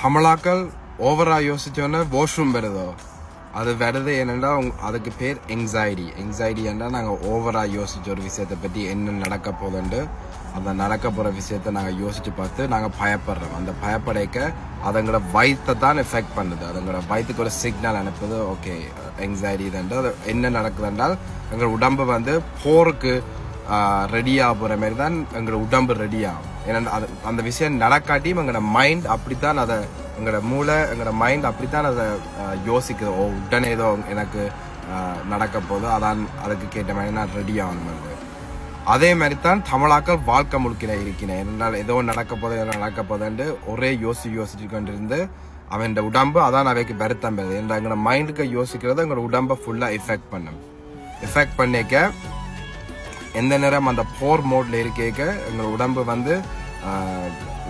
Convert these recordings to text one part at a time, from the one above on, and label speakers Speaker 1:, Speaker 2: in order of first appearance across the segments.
Speaker 1: தமிழாக்கள் ஓவரா யோசிச்சோன்னே வாஷ்ரூம் வருதோ அது வருது என்னென்னா அதுக்கு பேர் எங்ஸைட்டி என்றால் நாங்கள் ஓவரா யோசிச்ச ஒரு விஷயத்தை பற்றி என்ன நடக்க போகுதுண்டு அந்த நடக்க போகிற விஷயத்த நாங்கள் யோசிச்சு பார்த்து நாங்கள் பயப்படுறோம். அந்த பயப்படைக்க அதுங்களோட வயிற்றை தான் எஃபெக்ட் பண்ணுது. அதுங்களோட வயிற்றுக்கு ஒரு சிக்னல் அனுப்புது. ஓகே எங்ஸைட்டி இதுன்றது அது என்ன நடக்குது என்றால் எங்களோட உடம்பு வந்து போருக்கு ரெடியாக போகிற மாதிரி தான் எங்களோட உடம்பு ரெடி ஆகும். ஏன்னா அது அந்த விஷயம் நடக்காட்டியும் எங்களோட மைண்ட் அப்படித்தான் அதை எங்களோட மூளை எங்களோட மைண்ட் அப்படித்தான் அதை யோசிக்குது. உடனே ஏதோ எனக்கு நடக்க போதோ அதான் அதுக்கு கேட்ட மாதிரி நான் ரெடி ஆகணும். அதே மாதிரி தான் தமிழாக்கள் வாழ்க்கை முழுக்கின இருக்கிறேன். என்னால் ஏதோ நடக்க போதுன்னு ஒரே யோசிச்சு கொண்டிருந்து அவன் உடம்பு அதான் அவைக்கு வருத்தம் பெறுது. எங்களோட மைண்டுக்கு யோசிக்கிறது எங்களோட உடம்பை ஃபுல்லாக எஃபெக்ட் பண்ணிக்க எந்த நேரம் அந்த போர் மோட்ல இருக்க எங்களோட உடம்பு வந்து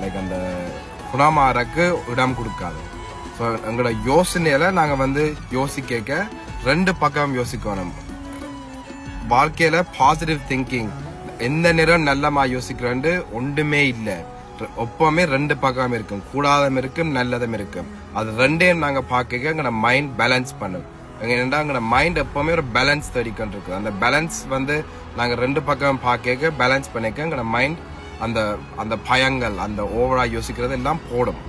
Speaker 1: லைக் அந்த குணமாறக்கு இடம் கொடுக்காது. ஸோ எங்களோட யோசனையில நாங்கள் வந்து யோசிக்க ரெண்டு பக்கம் யோசிக்கணும். வாழ்க்கையில பாசிட்டிவ் திங்கிங் எந்த நேரம் நல்லமா யோசிக்கிறேன்னு ஒன்றுமே இல்லை. எப்பவுமே ரெண்டு பக்கம் இருக்கும், கூடாதம் இருக்கும் நல்லதும் இருக்கும். அது ரெண்டையும் நாங்க பார்க்க எங்களோட மைண்ட் பேலன்ஸ் பண்ணும். என்னடா எங்களோட மைண்ட் எப்பவுமே ஒரு பேலன்ஸ் தேடிக்கொண்டு இருக்கு. அந்த பேலன்ஸ் வந்து நாங்க ரெண்டு பக்கம் பார்க்க பேலன்ஸ் பண்ணிக்க எங்களோட மைண்ட் அந்த அந்த பயங்கள் அந்த ஓவரா யோசிக்கிறது எல்லாம் போடும்.